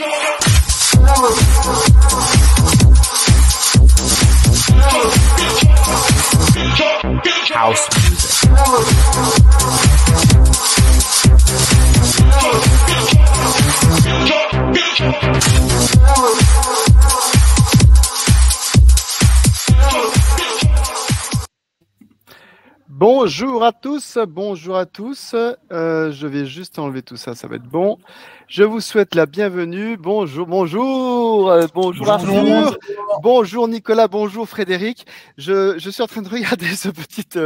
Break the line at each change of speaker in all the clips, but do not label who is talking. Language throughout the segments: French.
House music.
Bonjour à tous, bonjour à tous. Je vais juste enlever tout ça, ça va être bon. Je vous souhaite la bienvenue. Bonjour, bonjour, bonjour Arthur, bonjour Nicolas, bonjour Frédéric. Je suis en train de regarder cette petite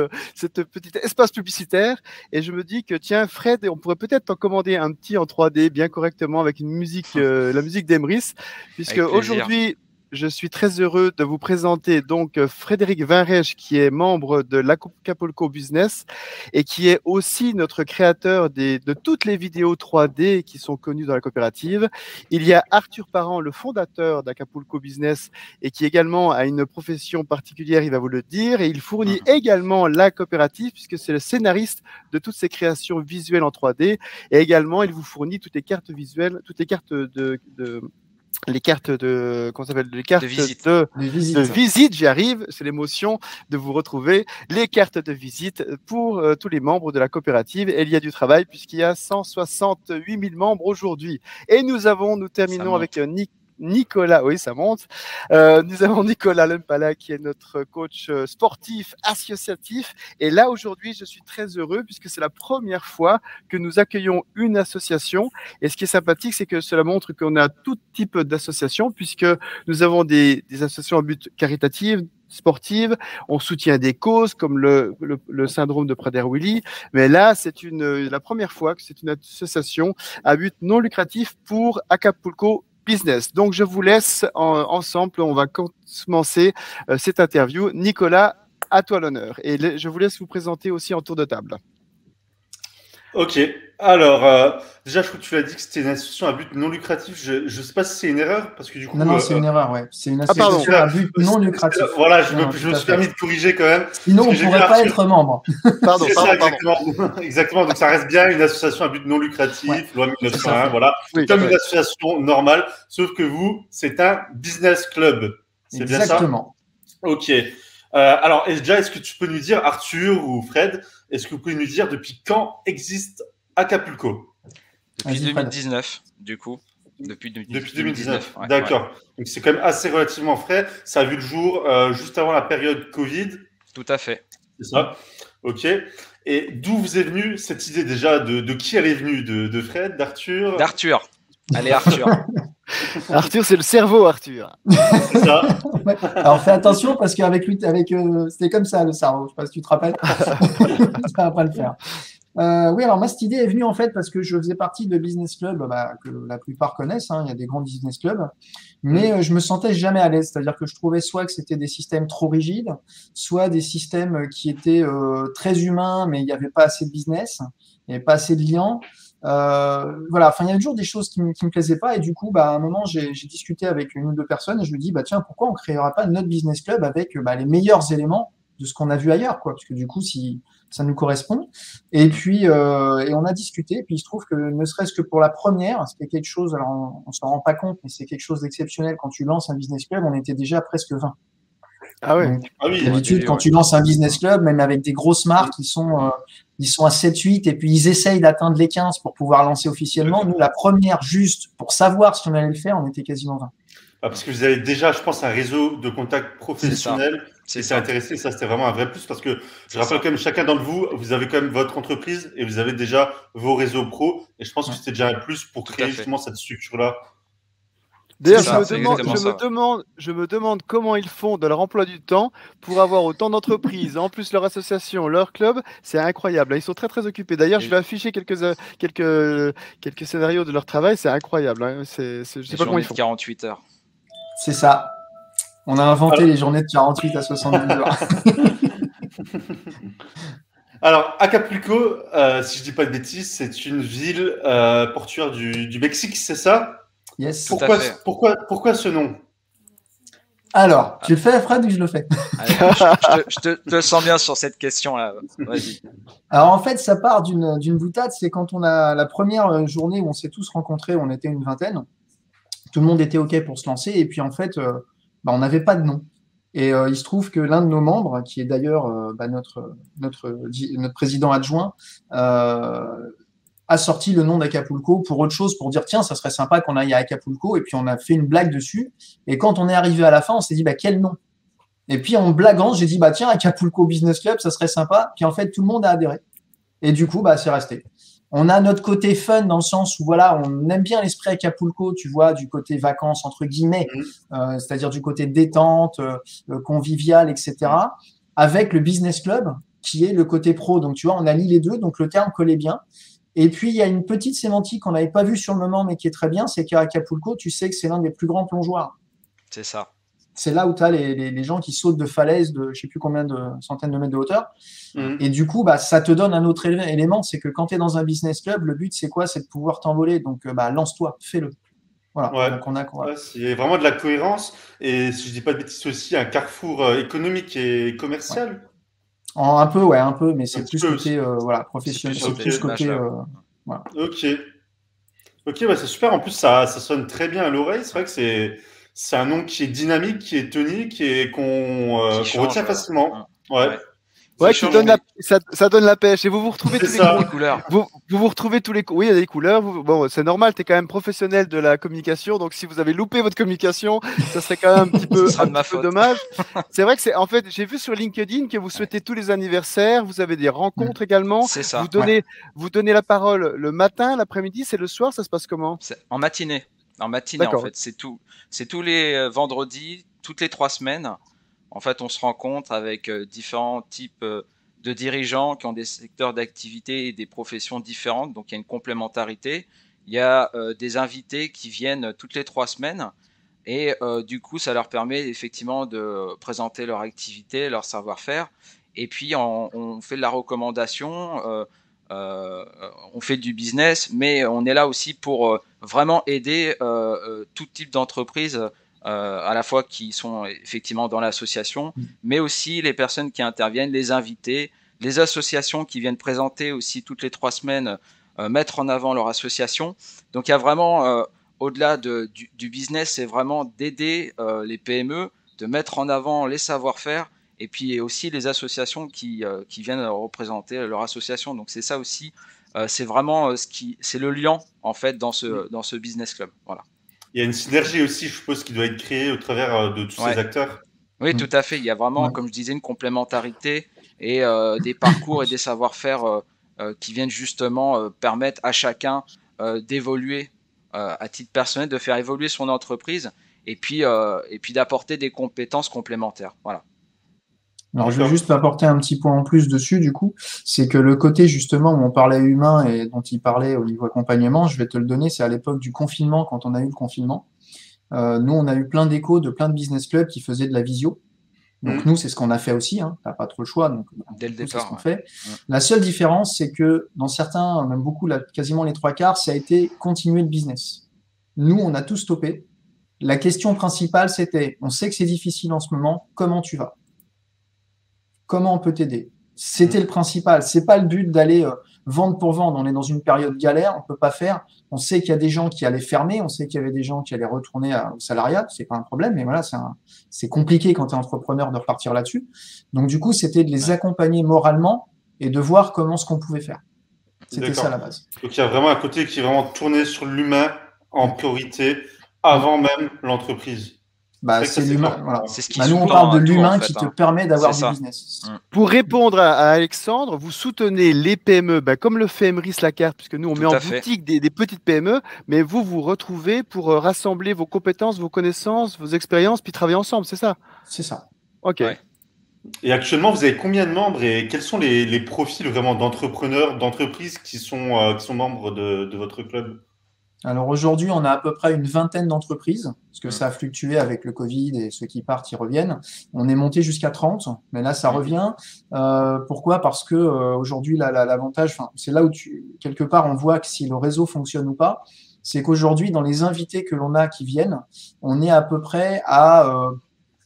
espace publicitaire et je me dis que tiens Fred, on pourrait peut-être t'en commander un petit en 3D bien correctement avec une musique, la musique d'Emrys, puisque aujourd'hui je suis très heureux de vous présenter donc Frédéric Vinrèche, qui est membre de l'Acapulco Business et qui est aussi notre créateur de toutes les vidéos 3D qui sont connues dans la coopérative. Il y a Arthur Parent, le fondateur d'Acapulco Business et qui également a une profession particulière, il va vous le dire, et il fournit également la coopérative puisque c'est le scénariste de toutes ces créations visuelles en 3D et également il vous fournit toutes les cartes visuelles, toutes les cartes les cartes de visite, j'y arrive, c'est l'émotion de vous retrouver, les cartes de visite pour tous les membres de la coopérative. Et il y a du travail puisqu'il y a 168 000 membres aujourd'hui. Et nous terminons avec Nicolas, oui, ça monte. Nous avons Nicolas Lempala qui est notre coach sportif associatif. Et là, aujourd'hui, je suis très heureux puisque c'est la première fois que nous accueillons une association. Et ce qui est sympathique, c'est que cela montre qu'on a tout type d'associations puisque nous avons des associations à but caritatif, sportive, on soutient des causes comme le syndrome de Prader-Willi, mais là, c'est la première fois que c'est une association à but non lucratif pour Acapulco Business. Donc, je vous laisse ensemble, on va commencer cette interview. Nicolas, à toi l'honneur. Et je vous laisse vous présenter aussi en tour de table.
Ok. Alors, déjà, je crois que tu l'as dit que c'était une association à but non lucratif. Je ne sais pas si c'est une erreur, parce que du coup…
Non, c'est une erreur, ouais. C'est une association à but non lucratif.
Voilà, je me suis permis de corriger quand même.
Sinon, on ne pourrait pas être membre.
Pardon.
Exactement. Donc, ça reste bien une association à but non lucratif, loi 1901, voilà. Oui, comme une association normale, sauf que vous, c'est un business club. C'est bien ça?
Exactement.
Ok. Alors, déjà, est-ce que tu peux nous dire, Arthur ou Fred, est-ce que vous pouvez nous dire depuis quand existe Acapulco?
Depuis 2019, du coup. Depuis 2019.
Ouais, d'accord. Ouais. Donc, c'est quand même assez relativement frais. Ça a vu le jour juste avant la période Covid.
Tout à fait.
C'est ça. Ok. Et d'où vous est venue cette idée déjà de qui elle est venue? De Fred, d'Arthur?
D'Arthur. Allez, Arthur.
Arthur, c'est le cerveau, Arthur.
C'est ça.
Alors, fais attention parce qu'avec lui, c'était comme ça, le cerveau. Je ne sais pas si tu te rappelles. Ça va pas le faire. Oui, alors moi, cette idée est venue en fait parce que je faisais partie de business clubs que la plupart connaissent. Il y a des grands business clubs. Mais je me sentais jamais à l'aise. C'est-à-dire que je trouvais soit que c'était des systèmes trop rigides, soit des systèmes qui étaient très humains, mais il n'y avait pas assez de business, il n'y avait pas assez de liens. Voilà, enfin, il y avait toujours des choses qui me plaisaient pas et du coup, à un moment, j'ai discuté avec une ou deux personnes et je me dis, tiens, pourquoi on créera pas notre business club avec les meilleurs éléments de ce qu'on a vu ailleurs, quoi, parce que du coup, si ça nous correspond. Et puis, et on a discuté, et puis il se trouve que ne serait-ce que pour la première, c'était quelque chose, alors on s'en rend pas compte, mais c'est quelque chose d'exceptionnel. Quand tu lances un business club, on était déjà presque 20.
Ah ouais.
Donc, d'habitude, quand tu lances un business club, même avec des grosses marques, ils sont à 7-8 et puis ils essayent d'atteindre les 15 pour pouvoir lancer officiellement. Nous, la première, juste pour savoir si on allait le faire, on était quasiment 20.
Parce que vous avez déjà, je pense, un réseau de contacts professionnels. C'est intéressant. Ça, c'était vraiment un vrai plus parce que je rappelle quand même, chacun d'entre vous, vous avez quand même votre entreprise et vous avez déjà vos réseaux pro. Et je pense que c'était déjà un plus pour créer justement cette structure-là.
D'ailleurs, je me demande comment ils font de leur emploi du temps pour avoir autant d'entreprises, en plus leur association, leur club, c'est incroyable. Ils sont très très occupés. D'ailleurs, je vais afficher quelques scénarios de leur travail, c'est incroyable. Je sais pas comment ils font.
48 heures.
C'est ça. On a inventé les journées de 48 à 72 heures.
Alors, Acapulco, si je dis pas de bêtises, c'est une ville portuaire du Mexique, c'est ça?
Yes.
Pourquoi ce nom?
Alors, tu le fais, Fred, ou je le fais?
Allez, je te sens bien sur cette question-là. Vas-y.
Alors, en fait, ça part d'une boutade. C'est quand on a la première journée où on s'est tous rencontrés, on était une vingtaine. Tout le monde était OK pour se lancer. Et puis, en fait, on n'avait pas de nom. Et il se trouve que l'un de nos membres, qui est d'ailleurs notre président adjoint, a sorti le nom d'Acapulco pour autre chose, pour dire tiens, ça serait sympa qu'on aille à Acapulco. Et puis on a fait une blague dessus. Et quand on est arrivé à la fin, on s'est dit quel nom? Et puis en blaguant, j'ai dit tiens, Acapulco Business Club, ça serait sympa. Puis en fait, tout le monde a adhéré. Et du coup, c'est resté. On a notre côté fun dans le sens où on aime bien l'esprit Acapulco, tu vois, du côté vacances entre guillemets, c'est-à-dire du côté détente, convivial, etc. Avec le business club qui est le côté pro. Donc tu vois, on allie les deux, donc le terme collait bien. Et puis il y a une petite sémantique qu'on n'avait pas vue sur le moment, mais qui est très bien, c'est qu'à Acapulco, tu sais que c'est l'un des plus grands plongeoires.
C'est ça.
C'est là où tu as les gens qui sautent de falaises de je ne sais plus combien de centaines de mètres de hauteur. Et du coup, ça te donne un autre élément, c'est que quand tu es dans un business club, le but, c'est quoi? C'est de pouvoir t'envoler. Donc, lance-toi, fais-le. Voilà.
Ouais.
Donc,
c'est vraiment de la cohérence. Et si je ne dis pas de bêtises, aussi un carrefour économique et commercial.
Un peu, mais c'est plus côté professionnel. C'est plus côté.
Voilà. Ok, c'est super. En plus, ça sonne très bien à l'oreille. C'est vrai que c'est un nom qui est dynamique, qui est tonique et qu'on retient facilement.
Ouais, ça donne la pêche. Et vous retrouvez tous les couleurs. Vous retrouvez tous les. Oui, il y a des couleurs. Bon, c'est normal. Tu es quand même professionnel de la communication. Donc, si vous avez loupé votre communication, ça serait quand même un petit peu dommage. C'est vrai que en fait, j'ai vu sur LinkedIn que vous souhaitez tous les anniversaires. Vous avez des rencontres également.
C'est ça.
Vous donnez la parole le matin, l'après-midi, c'est le soir. Ça se passe comment?
En matinée. En fait, c'est tout. C'est tous les vendredis, toutes les 3 semaines. En fait, on se rencontre avec différents types de dirigeants qui ont des secteurs d'activité et des professions différentes. Donc, il y a une complémentarité. Il y a des invités qui viennent toutes les 3 semaines. Et du coup, ça leur permet effectivement de présenter leur activité, leur savoir-faire. Et puis, on fait de la recommandation, on fait du business, mais on est là aussi pour vraiment aider tout type d'entreprise. À la fois qui sont effectivement dans l'association, mais aussi les personnes qui interviennent, les invités, les associations qui viennent présenter aussi toutes les 3 semaines, mettre en avant leur association. Donc il y a vraiment, au-delà du business, c'est vraiment d'aider les PME, de mettre en avant les savoir-faire, et puis aussi les associations qui viennent représenter leur association. Donc c'est ça aussi, c'est vraiment c'est le lien en fait dans ce business club. Voilà.
Il y a une synergie aussi, je suppose, qui doit être créée au travers de tous ces acteurs.
Oui, tout à fait. Il y a vraiment, comme je disais, une complémentarité et des parcours et des savoir-faire qui viennent justement permettre à chacun d'évoluer à titre personnel, de faire évoluer son entreprise et puis d'apporter des compétences complémentaires. Voilà.
Alors, je vais juste apporter un petit point en plus dessus, du coup, c'est que le côté justement où on parlait humain et dont il parlait au niveau accompagnement, je vais te le donner, c'est à l'époque du confinement, quand on a eu le confinement. Nous, on a eu plein d'échos de plein de business clubs qui faisaient de la visio. Donc, nous, c'est ce qu'on a fait aussi, hein. T'as pas trop le choix. Donc,
dès le départ,
c'est ce qu'on fait. La seule différence, c'est que dans certains, même beaucoup, quasiment les 3/4, ça a été continuer le business. Nous, on a tout stoppé. La question principale, c'était, on sait que c'est difficile en ce moment, comment tu vas? Comment on peut t'aider? C'était le principal. C'est pas le but d'aller vendre pour vendre. On est dans une période galère, on peut pas faire. On sait qu'il y a des gens qui allaient fermer, on sait qu'il y avait des gens qui allaient retourner au salariat. C'est pas un problème, mais voilà, c'est compliqué quand tu es entrepreneur de repartir là-dessus. Donc du coup, c'était de les accompagner moralement et de voir comment ce qu'on pouvait faire. C'était ça la base.
Donc il y a vraiment un côté qui est vraiment tourné sur l'humain en priorité avant même l'entreprise.
C'est l'humain. Voilà.
C'est ce qui
nous, on parle de l'humain qui te permet d'avoir du business.
Pour répondre à Alexandre, vous soutenez les PME, comme le fait Emeris Lacarte, puisque nous, on met en boutique des petites PME, mais vous retrouvez pour rassembler vos compétences, vos connaissances, vos expériences, puis travailler ensemble, c'est ça?
C'est ça.
Ok.
Ouais.
Et actuellement, vous avez combien de membres et quels sont les profils vraiment d'entrepreneurs, d'entreprises qui sont membres de votre club?
Alors aujourd'hui, on a à peu près une vingtaine d'entreprises, parce que ça a fluctué avec le Covid et ceux qui partent, ils reviennent. On est monté jusqu'à 30, mais là, ça revient. Pourquoi? Parce que aujourd'hui, l'avantage, c'est là où quelque part, on voit que si le réseau fonctionne ou pas, c'est qu'aujourd'hui, dans les invités que l'on a qui viennent, on est à peu près à,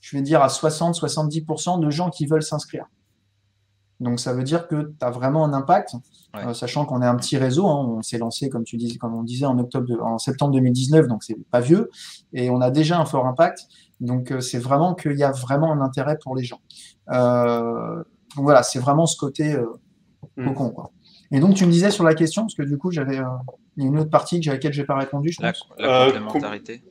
je vais dire, à 60-70% de gens qui veulent s'inscrire. Donc, ça veut dire que tu as vraiment un impact, sachant qu'on est un petit réseau. Hein, on s'est lancé, comme on disait, en septembre 2019, donc c'est pas vieux. Et on a déjà un fort impact. Donc, c'est vraiment qu'il y a vraiment un intérêt pour les gens. Donc, voilà, c'est vraiment ce côté cocon, quoi. Et donc, tu me disais sur la question, parce que du coup, il y a une autre partie à laquelle je n'ai pas répondu, je pense.
La complémentarité.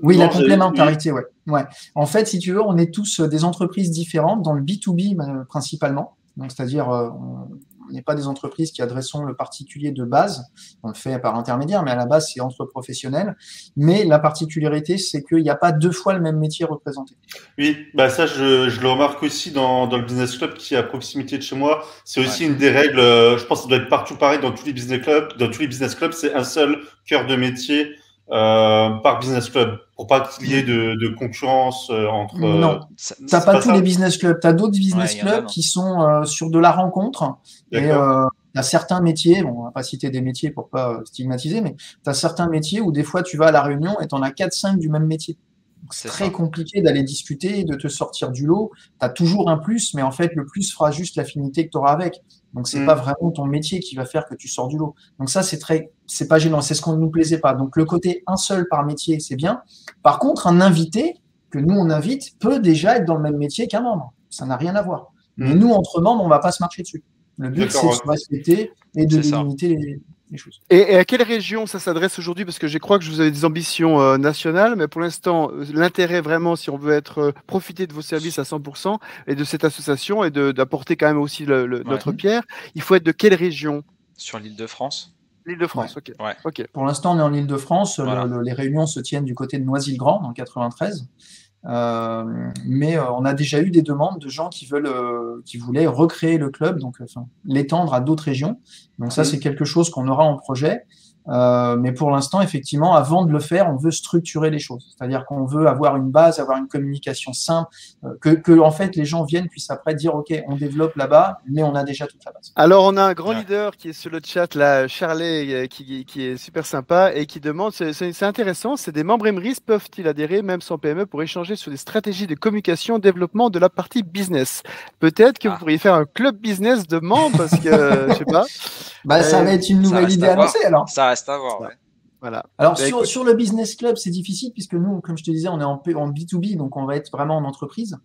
Oui, la complémentarité, ouais. En fait, si tu veux, on est tous des entreprises différentes dans le B2B principalement. Donc, c'est-à-dire, on n'est pas des entreprises qui adressons le particulier de base. On le fait par intermédiaire, mais à la base, c'est entre professionnels. Mais la particularité, c'est qu'il n'y a pas deux fois le même métier représenté.
Oui, bah ça, je le remarque aussi dans le business club qui est à proximité de chez moi. C'est aussi une des règles. Je pense que ça doit être partout pareil dans tous les business clubs. Dans tous les business clubs, c'est un seul cœur de métier par business club, pour pas qu'il y ait de concurrence entre.
Non, t'as pas tous les business clubs. T'as d'autres business clubs qui sont sur de la rencontre. Et t'as certains métiers, bon, on va pas citer des métiers pour pas stigmatiser, mais t'as certains métiers où des fois tu vas à la réunion et t'en as 4-5 du même métier. C'est très compliqué d'aller discuter, de te sortir du lot. Tu as toujours un plus, mais en fait, le plus fera juste l'affinité que tu auras avec. Donc, c'est pas vraiment ton métier qui va faire que tu sors du lot. Donc, ça, c'est pas gênant. C'est ce qu'on ne nous plaisait pas. Donc, le côté un seul par métier, c'est bien. Par contre, un invité que nous, on invite peut déjà être dans le même métier qu'un membre. Ça n'a rien à voir. Mais nous, entre membres, on va pas se marcher dessus. Le but, c'est de se respecter et de limiter les choses.
Et à quelle région ça s'adresse aujourd'hui? Parce que je crois que vous avez des ambitions nationales, mais pour l'instant, l'intérêt vraiment, si on veut profiter de vos services à 100% et de cette association et d'apporter quand même aussi notre pierre, il faut être de quelle région?
Sur l'Île-de-France.
L'Île-de-France, ok.
Pour l'instant, on est en Île-de-France. Voilà. Les réunions se tiennent du côté de Noisy-le-Grand, dans le 93. Mais on a déjà eu des demandes de gens qui voulaient recréer le club, donc l'étendre à d'autres régions. Donc ça, c'est quelque chose qu'on aura en projet. Mais pour l'instant, effectivement, avant de le faire, on veut structurer les choses. C'est-à-dire qu'on veut avoir une base, avoir une communication simple, que en fait les gens puissent après dire OK, on développe là-bas, mais on a déjà toute la base.
Alors on a un grand leader qui est sur le chat là, Charlet, qui est super sympa et qui demande, c'est intéressant, c'est des membres Emrys peuvent-ils adhérer même sans PME pour échanger sur des stratégies de communication, développement de la partie business? Peut-être que vous pourriez faire un club business de membres parce que je sais pas.
Ça va être une nouvelle idée annoncée alors.
Ça reste à voir,
Voilà. Alors sur le business club, c'est difficile puisque nous, comme je te disais, on est en B2B, donc on va être vraiment en entreprise.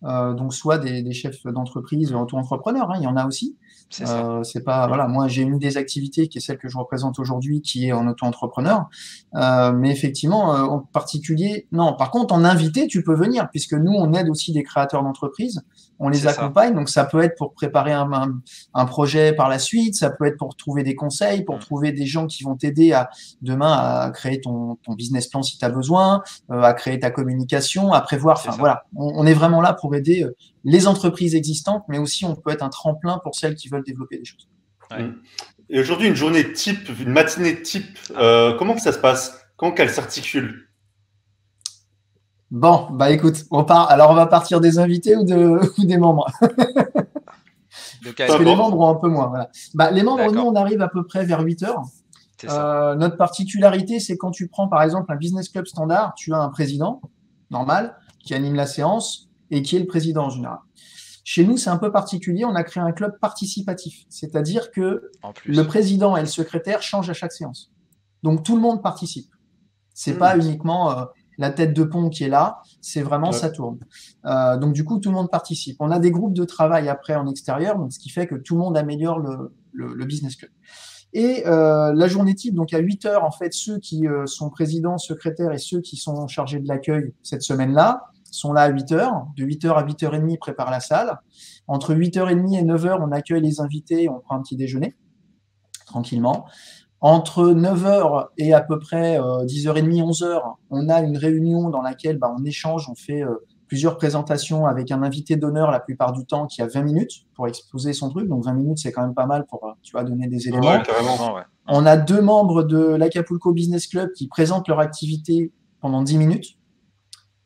Donc soit des chefs d'entreprise, auto-entrepreneurs, il y en a aussi. C'est pas voilà, moi j'ai une des activités qui est celle que je représente aujourd'hui, qui est en auto-entrepreneur. Mais effectivement, en particulier, non. Par contre, en invité, tu peux venir puisque nous on aide aussi des créateurs d'entreprises. On les accompagne, donc ça peut être pour préparer un projet par la suite, ça peut être pour trouver des conseils, pour trouver des gens qui vont t'aider demain à créer ton business plan si tu as besoin, à créer ta communication, à prévoir. Enfin voilà, on est vraiment là pour aider les entreprises existantes, mais aussi on peut être un tremplin pour celles qui veulent développer des choses.
Et aujourd'hui, une journée type, une matinée type, comment que ça se passe? Comment qu'elle s'articule?
Bon, écoute, on va partir des invités ou des membres. Parce que les membres ont un peu moins. Voilà. Les membres, nous, on arrive à peu près vers 8 heures. Notre particularité, c'est quand tu prends, par exemple, un business club standard, tu as un président, normal, qui anime la séance et qui est le président en général. Chez nous, c'est un peu particulier. On a créé un club participatif. C'est-à-dire que le président et le secrétaire changent à chaque séance. Donc, tout le monde participe. C'est pas uniquement la tête de pont qui est là, c'est vraiment ça tourne. Donc du coup, tout le monde participe. On a des groupes de travail après en extérieur, donc ce qui fait que tout le monde améliore le business club. Et la journée type, donc à 8 heures, en fait, ceux qui sont présidents, secrétaires et ceux qui sont chargés de l'accueil cette semaine-là sont là à 8 heures. De 8 heures à 8h30, ils préparent la salle. Entre 8h30 et 9h, on accueille les invités, on prend un petit déjeuner, tranquillement. Entre 9h et à peu près 10h30, 11h, on a une réunion dans laquelle on échange, on fait plusieurs présentations avec un invité d'honneur la plupart du temps qui a 20 minutes pour exposer son truc. Donc 20 minutes, c'est quand même pas mal pour donner des éléments.
Ouais, carrément, ouais.
On a 2 membres de l'Acapulco Business Club qui présentent leur activité pendant 10 minutes.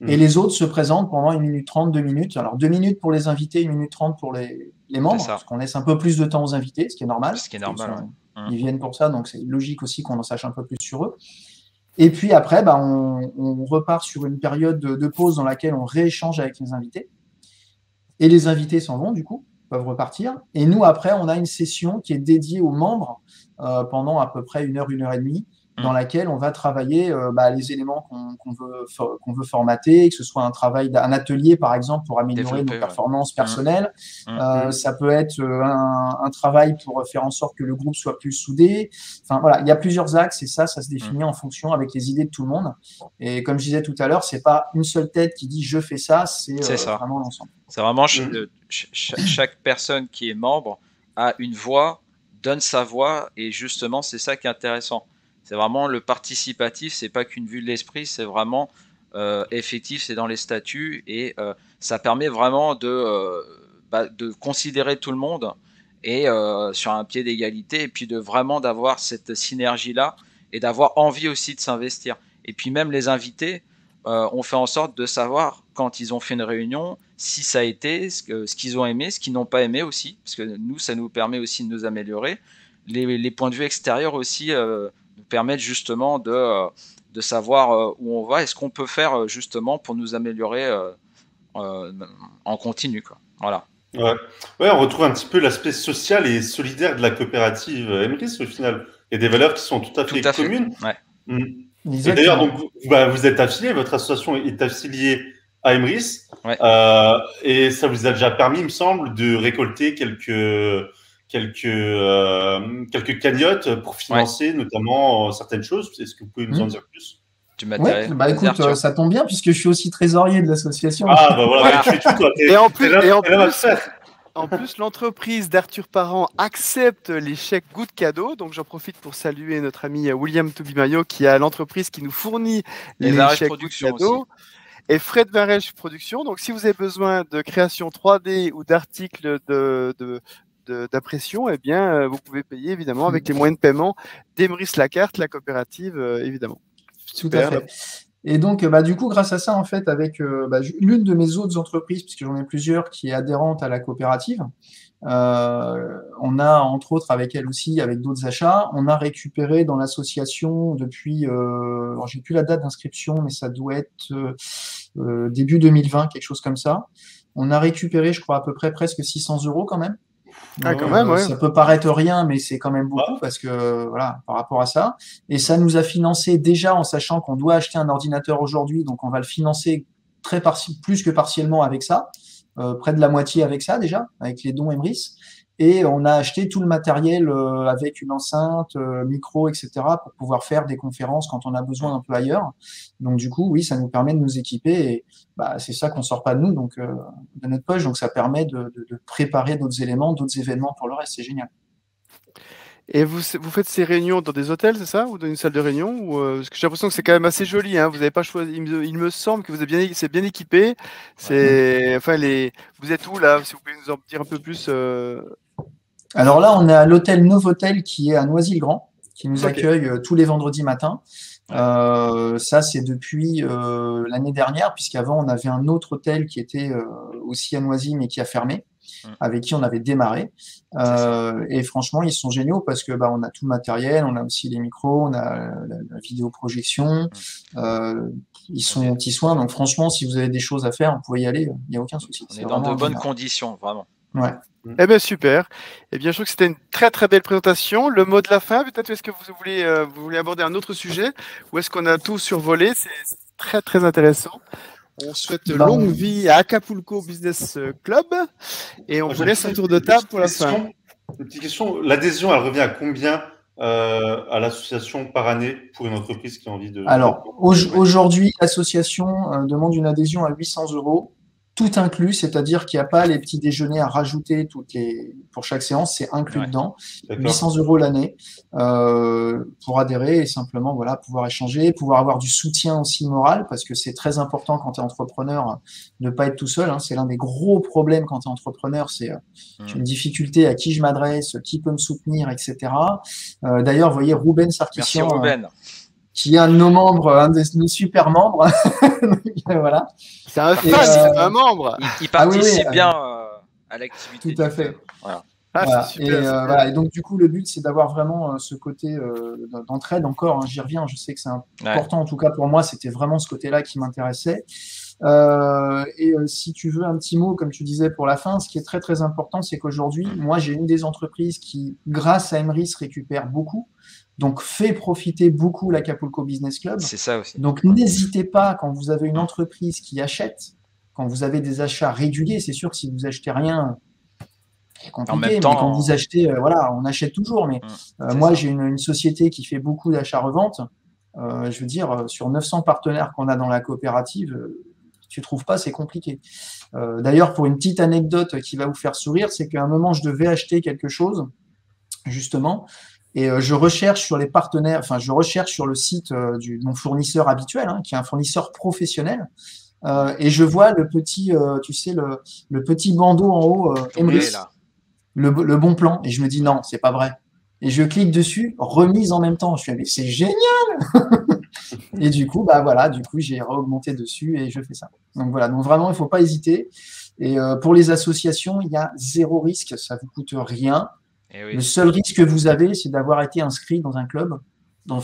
Et les autres se présentent pendant 1 minute 30, 2 minutes. Alors 2 minutes pour les invités, 1 minute 30 pour les membres, parce qu'on laisse un peu plus de temps aux invités, ce qui est normal.
Ce qui est normal,
Ils viennent pour ça, donc c'est logique aussi qu'on en sache un peu plus sur eux. Et puis après, on repart sur une période de pause dans laquelle on rééchange avec les invités. Et les invités s'en vont, du coup. peuvent repartir. Et nous, après, on a une session qui est dédiée aux membres pendant à peu près 1 heure et demie, dans laquelle on va travailler les éléments qu'on veut formater, que ce soit un atelier, par exemple, pour améliorer nos performances personnelles. Ça peut être un travail pour faire en sorte que le groupe soit plus soudé. Enfin, voilà, il y a plusieurs axes et ça se définit en fonction avec les idées de tout le monde. Et comme je disais tout à l'heure, c'est pas une seule tête qui dit « je fais ça », c'est vraiment l'ensemble.
C'est vraiment chaque personne qui est membre a une voix, donne sa voix, et justement, c'est ça qui est intéressant. C'est vraiment le participatif, c'est pas qu'une vue de l'esprit, c'est vraiment effectif, c'est dans les statuts, et ça permet vraiment de considérer tout le monde et sur un pied d'égalité, et puis vraiment d'avoir cette synergie-là et d'avoir envie aussi de s'investir. Et puis même les invités, on fait en sorte de savoir quand ils ont fait une réunion, si ça a été, ce qu'ils ont aimé, ce qu'ils n'ont pas aimé aussi, parce que nous, ça nous permet aussi de nous améliorer. Les points de vue extérieurs aussi nous permettent justement de savoir où on va et ce qu'on peut faire justement pour nous améliorer en continu, quoi. Voilà.
Ouais, on retrouve un petit peu l'aspect social et solidaire de la coopérative Emrys au final. Il y a des valeurs qui sont tout à fait communes.
Ouais.
Et d'ailleurs, donc, vous êtes affilié, votre association est affiliée à Emrys, et ça vous a déjà permis, il me semble, de récolter quelques cagnottes pour financer notamment certaines choses. Est-ce que vous pouvez nous en dire plus?
Écoute, ça tombe bien puisque je suis aussi trésorier de l'association.
Ah, bah voilà, tu es tout, toi.
En plus, l'entreprise d'Arthur Parent accepte les chèques Good Cadeau. Donc, j'en profite pour saluer notre ami William Toubimayo, qui a l'entreprise qui nous fournit les chèques Good Cadeau. Et Fred Varèche Production. Donc, si vous avez besoin de création 3D ou d'articles d'impression, eh bien, vous pouvez payer évidemment avec les moyens de paiement d'Emrys Lacarte, la coopérative, évidemment.
Super. Tout à fait. Et donc, du coup, grâce à ça, en fait, avec l'une de mes autres entreprises, puisque j'en ai plusieurs, qui est adhérente à la coopérative, on a, entre autres, avec elle aussi, avec d'autres achats, on a récupéré dans l'association depuis, alors j'ai plus la date d'inscription, mais ça doit être début 2020, quelque chose comme ça. On a récupéré, je crois, à peu près presque 600 € quand même. Ça peut paraître rien, mais c'est quand même beaucoup parce que voilà, par rapport à ça. Et ça nous a financé déjà en sachant qu'on doit acheter un ordinateur aujourd'hui, donc on va le financer plus que partiellement avec ça, près de la moitié avec ça déjà, avec les dons Emrys. Et on a acheté tout le matériel avec une enceinte, micro, etc. pour pouvoir faire des conférences quand on a besoin un peu ailleurs. Donc du coup, oui, ça nous permet de nous équiper et c'est ça qu'on sort pas de nous, donc de notre poche. Donc ça permet de préparer d'autres éléments, d'autres événements pour le reste. C'est génial.
Et vous faites ces réunions dans des hôtels, c'est ça, ou dans une salle de réunion ou, parce que j'ai l'impression que c'est quand même assez joli. Hein, vous n'avez pas choisi. Il me semble que c'est bien équipé. Vous êtes où là? Si vous pouvez nous en dire un peu plus.
Alors là, on est à l'hôtel Novotel qui est à Noisy-le-Grand, qui nous accueille tous les vendredis matins. Ça, c'est depuis l'année dernière, puisqu'avant, on avait un autre hôtel qui était aussi à Noisy, mais qui a fermé, avec qui on avait démarré. Et franchement, ils sont géniaux parce que on a tout le matériel, on a aussi les micros, on a la vidéoprojection. Ils sont aux petits soins. Donc franchement, si vous avez des choses à faire, vous pouvez y aller. Il n'y a aucun souci.
On est dans de bonnes conditions, vraiment.
Ouais.
Eh bien, super. Eh bien, je trouve que c'était une très, très belle présentation. Le mot de la fin, peut-être, est-ce que vous voulez aborder un autre sujet ou est-ce qu'on a tout survolé? C'est très, très intéressant. On souhaite longue vie à Acapulco Business Club et on vous laisse un tour de table pour la fin.
Une petite question. L'adhésion, elle revient à combien à l'association par année pour une entreprise qui a envie de…
Alors, aujourd'hui, l'association demande une adhésion à 800 €. Tout inclus, c'est-à-dire qu'il n'y a pas les petits déjeuners à rajouter pour chaque séance, c'est inclus dedans. 800 € l'année pour adhérer et simplement pouvoir échanger, pouvoir avoir du soutien aussi moral parce que c'est très important quand tu es entrepreneur de ne pas être tout seul. Hein. C'est l'un des gros problèmes quand tu es entrepreneur, c'est une difficulté à qui je m'adresse, qui peut me soutenir, etc. D'ailleurs, vous voyez, Ruben Sarkissian, qui est un de nos membres, un de nos super membres. Voilà.
C'est un fan, c'est un membre.
Il participe bien à l'activité.
Tout à fait.
Voilà.
Et donc, du coup, le but, c'est d'avoir vraiment ce côté d'entraide encore. J'y reviens, je sais que c'est important. En tout cas, pour moi, c'était vraiment ce côté-là qui m'intéressait. Si tu veux un petit mot, comme tu disais pour la fin, ce qui est très très important, c'est qu'aujourd'hui, moi j'ai une des entreprises qui, grâce à Emrys, récupère beaucoup, donc fait profiter beaucoup l'Acapulco Business Club.
C'est ça aussi.
Donc n'hésitez pas, quand vous avez une entreprise qui achète, quand vous avez des achats réguliers, c'est sûr que si vous achetez rien, c'est compliqué, mais quand vous achetez, voilà, on achète toujours. Mais moi, j'ai une société qui fait beaucoup d'achats-reventes. Je veux dire, sur 900 partenaires qu'on a dans la coopérative, tu trouves pas, c'est compliqué. D'ailleurs, pour une petite anecdote qui va vous faire sourire, c'est qu'à un moment, je devais acheter quelque chose, justement, et je recherche sur les partenaires, enfin, je recherche sur le site de mon fournisseur habituel, hein, qui est un fournisseur professionnel. Et je vois le petit, tu sais, le petit bandeau en haut, Emrys, le bon plan. Et je me dis non, c'est pas vrai. Et je clique dessus, remise en même temps. Je fais mais c'est génial. Et du coup, bah voilà, du coup j'ai augmenté dessus et je fais ça. Donc voilà, donc vraiment il faut pas hésiter. Et pour les associations, il y a zéro risque, ça vous coûte rien. Le seul risque que vous avez, c'est d'avoir été inscrit dans un club. Dans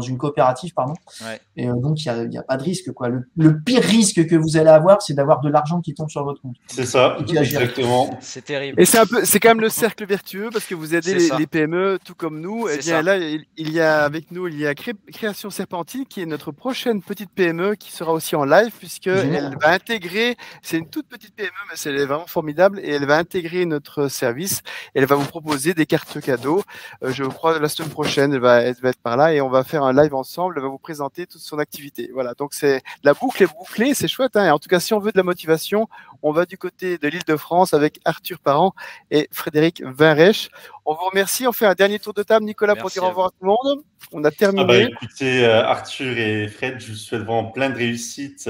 une coopérative, pardon. Ouais. Et donc, il n'y a pas de risque, quoi. Le pire risque que vous allez avoir, c'est d'avoir de l'argent qui tombe sur votre compte.
C'est ça, exactement.
C'est terrible.
Et c'est quand même le cercle vertueux parce que vous aidez les PME, tout comme nous. Et bien là, il y a avec nous, il y a Création Serpentine, qui est notre prochaine petite PME qui sera aussi en live, puisqu'elle va intégrer, c'est une toute petite PME, mais elle est vraiment formidable, et elle va intégrer notre service. Et elle va vous proposer des cartes cadeaux. Je crois la semaine prochaine, elle va être par là et on va faire un live ensemble. Elle va vous présenter toute son activité. Voilà, donc la boucle est bouclée, c'est chouette. Hein. Et en tout cas, si on veut de la motivation, on va du côté de l'Île-de-France avec Arthur Parent et Frédéric Vinrech. On vous remercie. On fait un dernier tour de table, Nicolas, pour dire au revoir à tout le monde. On a terminé.
Écoutez, Arthur et Fred, je vous souhaite vraiment plein de réussite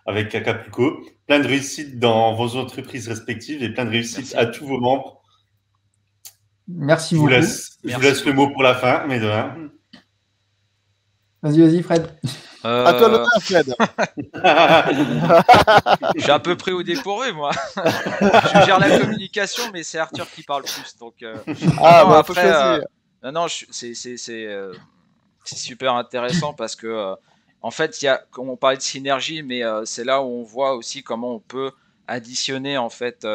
avec Acapulco, plein de réussite dans vos entreprises respectives et plein de réussite à tous vos membres.
Merci beaucoup.
Je vous laisse le mot pour la fin, mais de rien.
Vas-y, Fred.
À toi l'honneur, Fred.
Je suis un peu pris au dépourvu, moi. Je gère la communication, mais c'est Arthur qui parle plus. Donc, après, c'est super intéressant parce que, en fait, on parlait de synergie, mais c'est là où on voit aussi comment on peut additionner, en fait.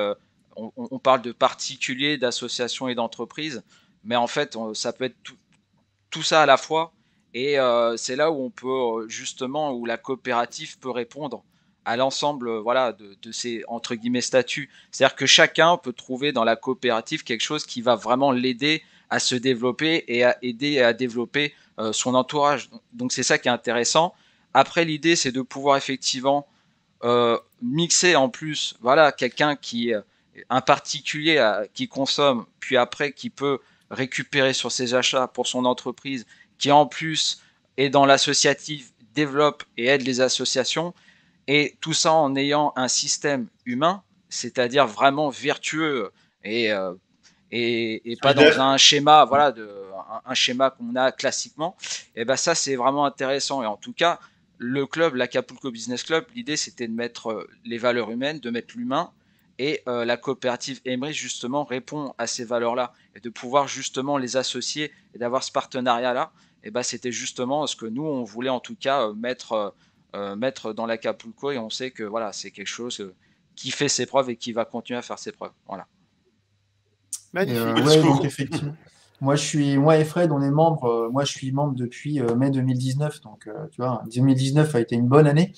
On parle de particuliers, d'associations et d'entreprises, mais en fait, ça peut être tout ça à la fois. Et c'est là où on peut justement, où la coopérative peut répondre à l'ensemble de ces entre guillemets statuts. C'est-à-dire que chacun peut trouver dans la coopérative quelque chose qui va vraiment l'aider à se développer et à aider à développer son entourage. Donc c'est ça qui est intéressant. Après, l'idée, c'est de pouvoir effectivement mixer en plus, quelqu'un un particulier qui consomme, puis après qui peut récupérer sur ses achats pour son entreprise, qui en plus est dans l'associatif, développe et aide les associations, et tout ça en ayant un système humain, c'est-à-dire vraiment vertueux et pas dans un schéma, un schéma qu'on a classiquement. Et ben ça, c'est vraiment intéressant. Et en tout cas, le club, l'Acapulco Business Club, l'idée c'était de mettre les valeurs humaines, de mettre l'humain. Et la coopérative Emrys, justement, répond à ces valeurs-là. Et de pouvoir justement les associer et d'avoir ce partenariat-là, et ben, c'était justement ce que nous, on voulait en tout cas mettre dans l'Acapulco. Et on sait que c'est quelque chose qui fait ses preuves et qui va continuer à faire ses preuves. Voilà.
Magnifique. Donc effectivement. Moi et Fred, on est membres. Moi, je suis membre depuis mai 2019. Donc, tu vois, 2019 a été une bonne année.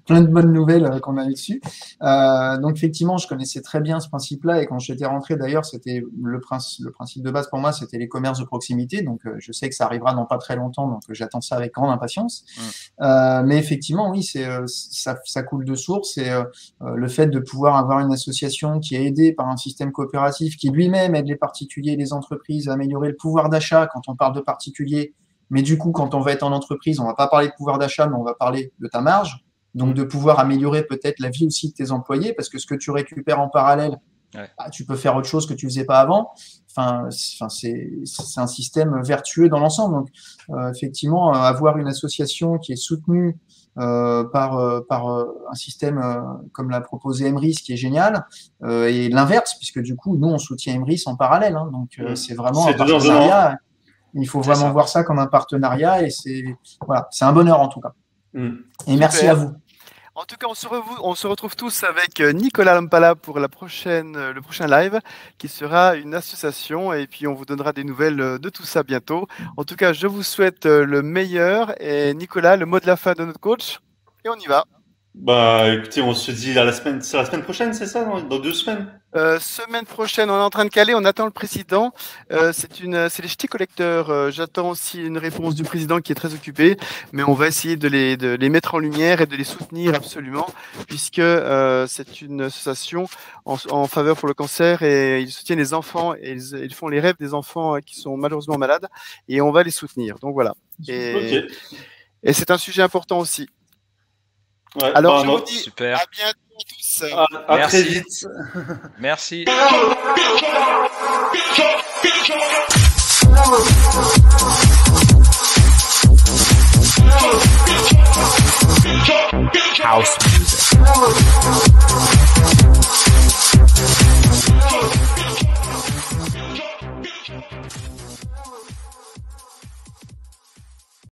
Plein de bonnes nouvelles qu'on a eues dessus. Donc, effectivement, je connaissais très bien ce principe-là. Et quand j'étais rentré, d'ailleurs, c'était le principe de base pour moi, c'était les commerces de proximité. Donc, je sais que ça arrivera dans pas très longtemps. Donc, j'attends ça avec grande impatience. Mais effectivement, oui, ça coule de source. Et le fait de pouvoir avoir une association qui est aidée par un système coopératif qui lui-même aide les particuliers et les entreprises à améliorer le pouvoir d'achat quand on parle de particuliers. Mais du coup, quand on va être en entreprise, on va pas parler de pouvoir d'achat, mais on va parler de ta marge. Donc, de pouvoir améliorer peut-être la vie aussi de tes employés, parce que ce que tu récupères en parallèle, tu peux faire autre chose que tu faisais pas avant. C'est un système vertueux dans l'ensemble. Donc, effectivement, avoir une association qui est soutenue par un système comme l'a proposé Emrys, qui est génial, et l'inverse, puisque du coup, nous, on soutient Emrys en parallèle. Hein, donc, c'est vraiment un partenariat. Il faut vraiment voir ça comme un partenariat, et c'est un bonheur en tout cas. Et merci à vous.
En tout cas, on se retrouve tous avec Nicolas Lampala pour le prochain live, qui sera une association, et puis on vous donnera des nouvelles de tout ça bientôt. En tout cas, je vous souhaite le meilleur. Et Nicolas, le mot de la fin de notre coach, et on y va.
Bah, écoutez, on se dit c'est la semaine prochaine, c'est ça, dans 2 semaines?
Semaine prochaine, on est en train de caler, on attend le président. C'est les ch'tis collecteurs. J'attends aussi une réponse du président qui est très occupé, mais on va essayer de les mettre en lumière et de les soutenir absolument, puisque c'est une association en faveur pour le cancer, et ils soutiennent les enfants, et ils font les rêves des enfants qui sont malheureusement malades, et on va les soutenir. Donc voilà. Et c'est un sujet important aussi.
Ouais,
alors, je vous dis
super.
À bientôt tous.
À très vite.
Merci.
House music.